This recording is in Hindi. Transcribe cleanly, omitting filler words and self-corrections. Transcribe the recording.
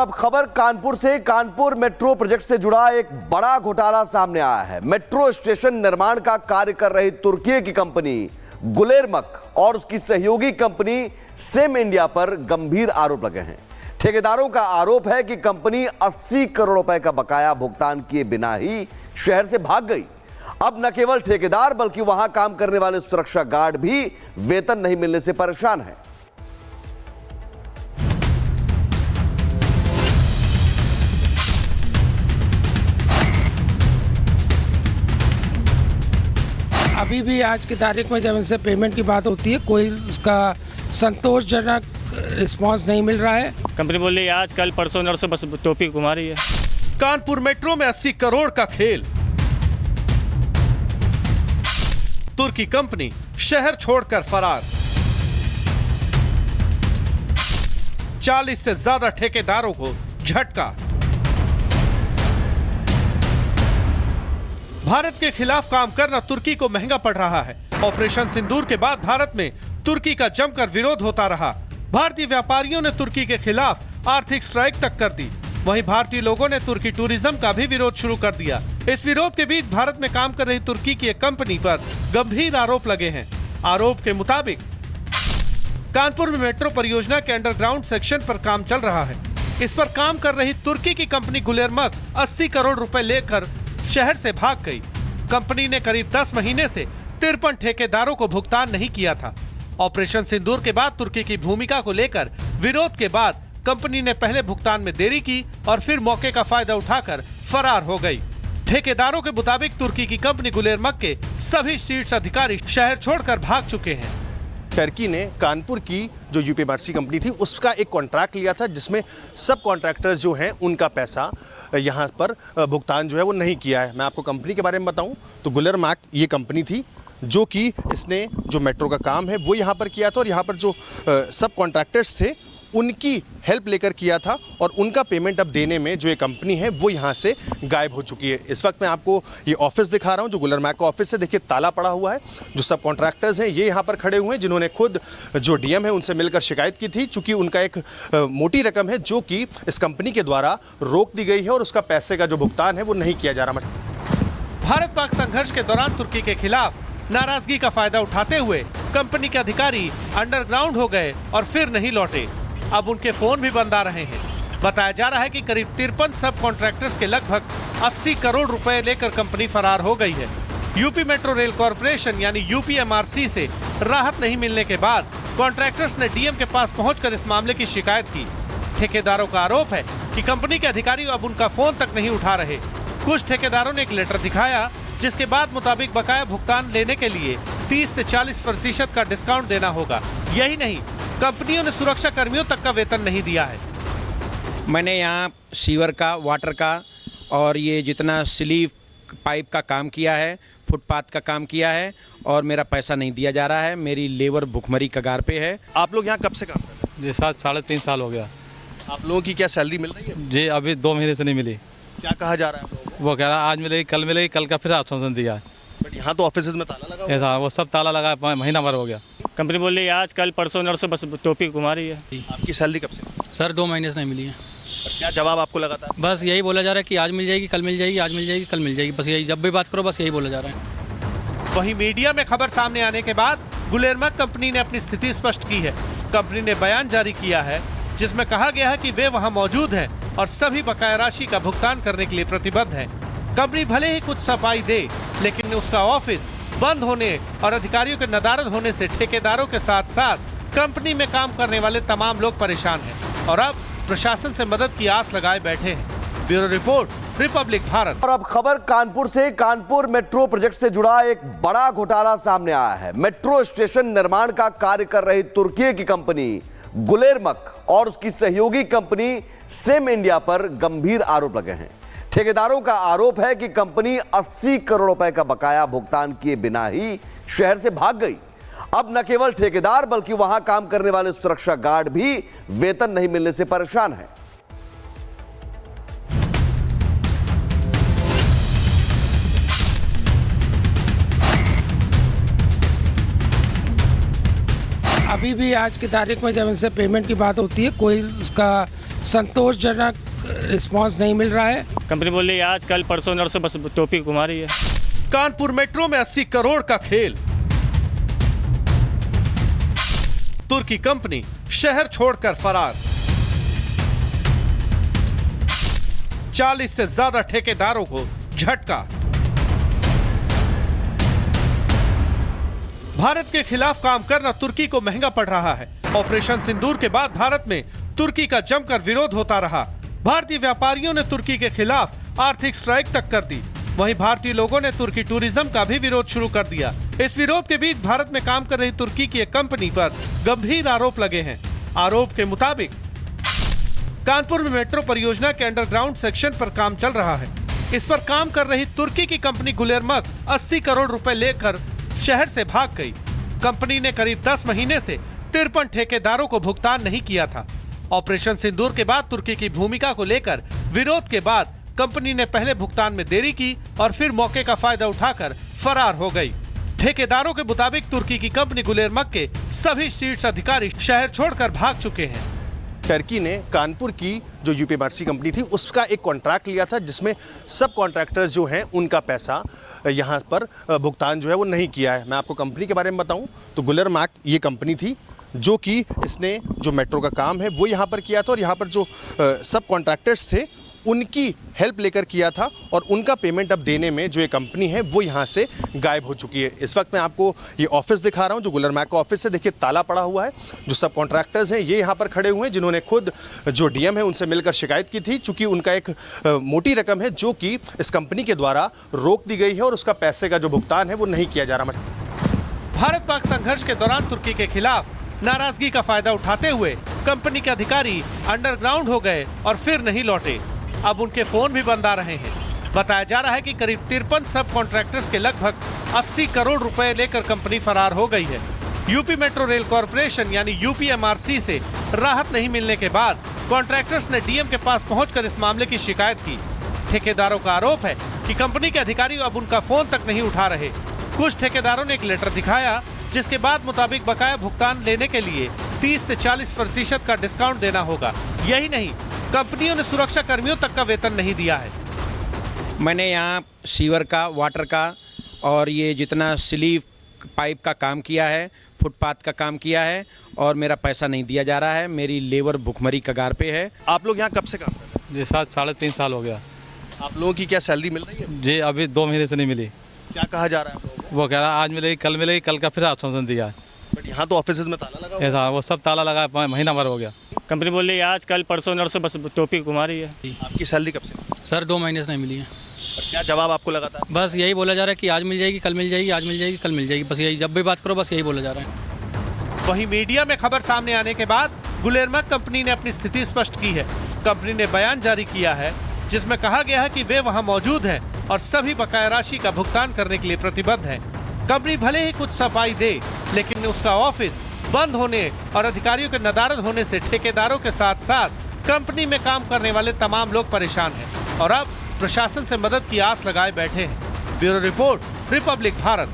अब खबर कानपुर से। कानपुर मेट्रो प्रोजेक्ट से जुड़ा एक बड़ा घोटाला सामने आया है। मेट्रो स्टेशन निर्माण का कार्य कर रही तुर्की की कंपनी गुलेरमक और उसकी सहयोगी कंपनी सेम इंडिया पर गंभीर आरोप लगे हैं। ठेकेदारों का आरोप है कि कंपनी 80 करोड़ रुपए का बकाया भुगतान किए बिना ही शहर से भाग गई। अब न केवल ठेकेदार बल्कि वहां काम करने वाले सुरक्षा गार्ड भी वेतन नहीं मिलने से परेशान हैं। अभी भी आज की तारीख में जब इनसे पेमेंट की बात होती है कोई उसका संतोषजनक रिस्पांस नहीं मिल रहा है। कंपनी बोल रही है आज कल परसों नरसों बस टोपी घुमा रही है। कानपुर मेट्रो में 80 करोड़ का खेल। तुर्की कंपनी शहर छोड़कर फरार। 40 से ज्यादा ठेकेदारों को झटका। भारत के खिलाफ काम करना तुर्की को महंगा पड़ रहा है। ऑपरेशन सिंदूर के बाद भारत में तुर्की का जमकर विरोध होता रहा। भारतीय व्यापारियों ने तुर्की के खिलाफ आर्थिक स्ट्राइक तक कर दी। वहीं भारतीय लोगों ने तुर्की टूरिज्म का भी विरोध शुरू कर दिया। इस विरोध के बीच भारत में काम कर रही तुर्की की एक कंपनी पर गंभीर आरोप लगे हैं। आरोप के मुताबिक कानपुर में मेट्रो परियोजना के अंडरग्राउंड सेक्शन पर काम चल रहा है। इस पर काम कर रही तुर्की की कंपनी गुलेरमक 80 करोड़ रुपए लेकर शहर से भाग गई। कंपनी ने करीब 10 महीने से 53 ठेकेदारों को भुगतान नहीं किया था। ऑपरेशन सिंदूर के बाद तुर्की की भूमिका को लेकर विरोध के बाद कंपनी ने पहले भुगतान में देरी की और फिर मौके का फायदा उठाकर फरार हो गई। ठेकेदारों के मुताबिक तुर्की की कंपनी गुलेरमक के सभी शीर्ष अधिकारी शहर छोड़कर भाग चुके हैं। टर्की ने कानपुर की जो यूपीएमआरसी कंपनी थी उसका एक कॉन्ट्रैक्ट लिया था जिसमें सब कॉन्ट्रैक्टर्स जो हैं उनका पैसा यहाँ पर भुगतान जो है वो नहीं किया है। मैं आपको कंपनी के बारे में बताऊं तो गुलेरमक ये कंपनी थी जो कि इसने जो मेट्रो का काम है वो यहाँ पर किया था और यहाँ पर जो सब कॉन्ट्रैक्टर्स थे उनकी हेल्प लेकर किया था और उनका पेमेंट अब देने में जो ये कंपनी है वो यहाँ से गायब हो चुकी है। इस वक्त मैं आपको ये ऑफिस दिखा रहा हूँ जो गुलेरमक का ऑफिस है। देखिए ताला पड़ा हुआ है। जो सब कॉन्ट्रैक्टर्स हैं ये यहाँ पर खड़े हुए हैं जिन्होंने खुद जो डीएम है उनसे मिलकर शिकायत की थी चूँकि उनका एक मोटी रकम है जो कि इस कंपनी के द्वारा रोक दी गई है और उसका पैसे का जो भुगतान है वो नहीं किया जा रहा। भारत पाक संघर्ष के दौरान तुर्की के खिलाफ नाराजगी का फायदा उठाते हुए कंपनी के अधिकारी अंडरग्राउंड हो गए और फिर नहीं लौटे। अब उनके फोन भी बंद आ रहे हैं। बताया जा रहा है कि करीब 53 सब कॉन्ट्रैक्टर्स के लगभग 80 करोड़ रुपए लेकर कंपनी फरार हो गई है। यूपी मेट्रो रेल कॉरपोरेशन यानी यूपीएमआरसी से राहत नहीं मिलने के बाद कॉन्ट्रैक्टर्स ने डीएम के पास पहुंचकर इस मामले की शिकायत की। ठेकेदारों का आरोप है कि कंपनी के अधिकारी अब उनका फोन तक नहीं उठा रहे। कुछ ठेकेदारों ने एक लेटर दिखाया जिसके बाद मुताबिक बकाया भुगतान लेने के लिए 30 से 40% का डिस्काउंट देना होगा। यही नहीं, कंपनियों ने सुरक्षा कर्मियों तक का वेतन नहीं दिया है। मैंने यहाँ सीवर का, वाटर का और ये जितना स्लीव पाइप का काम किया है, फुटपाथ का काम किया है और मेरा पैसा नहीं दिया जा रहा है। मेरी लेबर भुखमरी कगार पे है। आप लोग यहाँ कब से काम कर रहे हैं? जी 3.5 साल हो गया। आप लोगों की क्या सैलरी मिल रही है? जी अभी 2 महीने से नहीं मिली। क्या कहा जा रहा है? वो कह रहा आज मिलेगी, कल का फिर आश्वासन दिया। बट यहाँ तो ऑफिस में ताला लगा हुआ है। ऐसा वो सब ताला लगा, महीना भर हो गया। कंपनी बोल रही है आज कल परसों नरसों बस टोपी घुमा रही है। आपकी सैलरी कब से? सर 2 महीने से नहीं मिली है। और क्या जवाब आपको लगा था? बस यही बोला जा रहा है कि आज मिल जाएगी, कल मिल जाएगी, आज मिल जाएगी, कल मिल जाएगी। बस यही, जब भी बात करो बस यही बोला जा रहा है। वहीं मीडिया में खबर सामने आने के बाद गुलेरमक कंपनी ने अपनी स्थिति स्पष्ट की है। कंपनी ने बयान जारी किया है जिसमें कहा गया है कि वे वहां मौजूद हैं और सभी बकाया राशि का भुगतान करने के लिए प्रतिबद्ध है। कंपनी भले ही कुछ सफाई दे लेकिन उसका ऑफिस बंद होने और अधिकारियों के नदारद होने से ठेकेदारों के साथ साथ कंपनी में काम करने वाले तमाम लोग परेशान हैं और अब प्रशासन से मदद की आस लगाए बैठे हैं। Bureau report, Republic Bharat. और अब खबर कानपुर से। कानपुर मेट्रो प्रोजेक्ट से जुड़ा एक बड़ा घोटाला सामने आया है। मेट्रो स्टेशन निर्माण का कार्य कर रही तुर्की की कंपनी गुलेरमक और उसकी सहयोगी कंपनी सेम इंडिया पर गंभीर आरोप लगे हैं। ठेकेदारों का आरोप है कि कंपनी 80 करोड़ रुपए का बकाया भुगतान किए बिना ही शहर से भाग गई। अब न केवल ठेकेदार बल्कि वहां काम करने वाले सुरक्षा गार्ड भी वेतन नहीं मिलने से परेशान हैं। अभी भी आज की तारीख में जब इनसे पेमेंट की बात होती है कोई उसका संतोषजनक रिस्पांस नहीं मिल रहा है। कंपनी बोल रही है आज कल परसों नरसों बस टोपी घुमा रही है। कानपुर मेट्रो में 80 करोड़ का खेल। तुर्की कंपनी शहर छोड़कर फरार। 40 से ज्यादा ठेकेदारों को झटका। भारत के खिलाफ काम करना तुर्की को महंगा पड़ रहा है। ऑपरेशन सिंदूर के बाद भारत में तुर्की का जमकर विरोध होता रहा। भारतीय व्यापारियों ने तुर्की के खिलाफ आर्थिक स्ट्राइक तक कर दी। वहीं भारतीय लोगों ने तुर्की टूरिज्म का भी विरोध शुरू कर दिया। इस विरोध के बीच भारत में काम कर रही तुर्की की एक कंपनी पर गंभीर आरोप लगे हैं। आरोप के मुताबिक कानपुर में मेट्रो परियोजना के अंडरग्राउंड सेक्शन पर काम चल रहा है। इस पर काम कर रही तुर्की की कंपनी गुलेरमक 80 करोड़ रुपए लेकर शहर से भाग गई। कंपनी ने करीब 10 महीने से 53 ठेकेदारों को भुगतान नहीं किया था। ऑपरेशन सिंदूर के बाद तुर्की की भूमिका को लेकर विरोध के बाद कंपनी ने पहले भुगतान में देरी की और फिर मौके का फायदा उठाकर फरार हो गई। ठेकेदारों के मुताबिक तुर्की की कंपनी गुलेरमक के सभी शीर्ष अधिकारी शहर छोड़कर भाग चुके हैं। टर्की ने कानपुर की जो यूपीएमआरसी कंपनी थी उसका एक कॉन्ट्रैक्ट लिया था, जिसमें सब कॉन्ट्रैक्टर्स जो हैं उनका पैसा यहाँ पर भुगतान जो है वो नहीं किया है। मैं आपको कंपनी के बारे में बताऊं तो गुलेरमक ये कंपनी थी जो कि इसने जो मेट्रो का काम है वो यहाँ पर किया था और यहाँ पर जो सब कॉन्ट्रैक्टर्स थे उनकी हेल्प लेकर किया था और उनका पेमेंट अब देने में जो ये कंपनी है वो यहाँ से गायब हो चुकी है। इस वक्त मैं आपको ये ऑफिस दिखा रहा हूँ जो गुलेरमक का ऑफिस है। देखिए ताला पड़ा हुआ है। जो सब कॉन्ट्रैक्टर्स हैं ये यहाँ पर खड़े हुए हैं, जिन्होंने खुद जो डीएम है उनसे मिलकर शिकायत की थी, चूँकि उनका एक मोटी रकम है जो कि इस कंपनी के द्वारा रोक दी गई है और उसका पैसे का जो भुगतान है वो नहीं किया जा रहा। भारत पाक संघर्ष के दौरान तुर्की के खिलाफ नाराजगी का फायदा उठाते हुए कंपनी के अधिकारी अंडरग्राउंड हो गए और फिर नहीं लौटे। अब उनके फोन भी बंद आ रहे हैं। बताया जा रहा है कि करीब 53 सब कॉन्ट्रैक्टर्स के लगभग 80 करोड़ रुपए लेकर कंपनी फरार हो गई है। यूपी मेट्रो रेल कॉरपोरेशन यानी यूपीएमआरसी से राहत नहीं मिलने के बाद कॉन्ट्रैक्टर्स ने डीएम के पास पहुंचकर इस मामले की शिकायत की। ठेकेदारों का आरोप है कि कंपनी के अधिकारी अब उनका फोन तक नहीं उठा रहे। कुछ ठेकेदारों ने एक लेटर दिखाया जिसके बाद मुताबिक बकाया भुगतान लेने के लिए 30 से 40% का डिस्काउंट देना होगा। यही नहीं, कंपनियों ने सुरक्षा कर्मियों तक का वेतन नहीं दिया है। मैंने यहाँ सीवर का, वाटर का और ये जितना स्लीव पाइप का काम किया है, फुटपाथ का काम किया है और मेरा पैसा नहीं दिया जा रहा है। मेरी लेबर भुखमरी कगार पे है। आप लोग यहाँ कब से काम कर रहे जी 3.5 साल हो गया। हैं? आप लोगों की क्या सैलरी मिल रही है? जी अभी 2 महीने से नहीं मिली। क्या कहा जा रहा है आप लोगों को? वो कह रहा आज मिलेगी, कल का फिर आश्वासन दिया है। बट यहाँ तो ऑफिस में ताला लगा हुआ है। ऐसा वो सब ताला लगा है, महीना भर हो गया। कंपनी बोल रही है आज कल परसों नरसों बस टोपी घुमा रही है। आपकी सैलरी कब से? सर 2 महीने से नहीं मिली है। और क्या जवाब आपको लगा था? बस यही बोला जा रहा है कि आज मिल जाएगी, कल मिल जाएगी, आज मिल जाएगी, कल मिल जाएगी। बस यही, जब भी बात करो बस यही बोला जा रहा है। वहीं मीडिया में खबर सामने आने के बाद गुलेरमक कंपनी ने अपनी स्थिति स्पष्ट की है। कंपनी ने बयान जारी किया है जिसमें कहा गया है कि वे वहां मौजूद हैं और सभी बकाया राशि का भुगतान करने के लिए प्रतिबद्ध है। कंपनी भले ही कुछ सफाई दे, लेकिन उसका ऑफिस बंद होने और अधिकारियों के नदारद होने से ठेकेदारों के साथ साथ कंपनी में काम करने वाले तमाम लोग परेशान हैं और अब प्रशासन से मदद की आस लगाए बैठे हैं। Bureau report, Republic Bharat.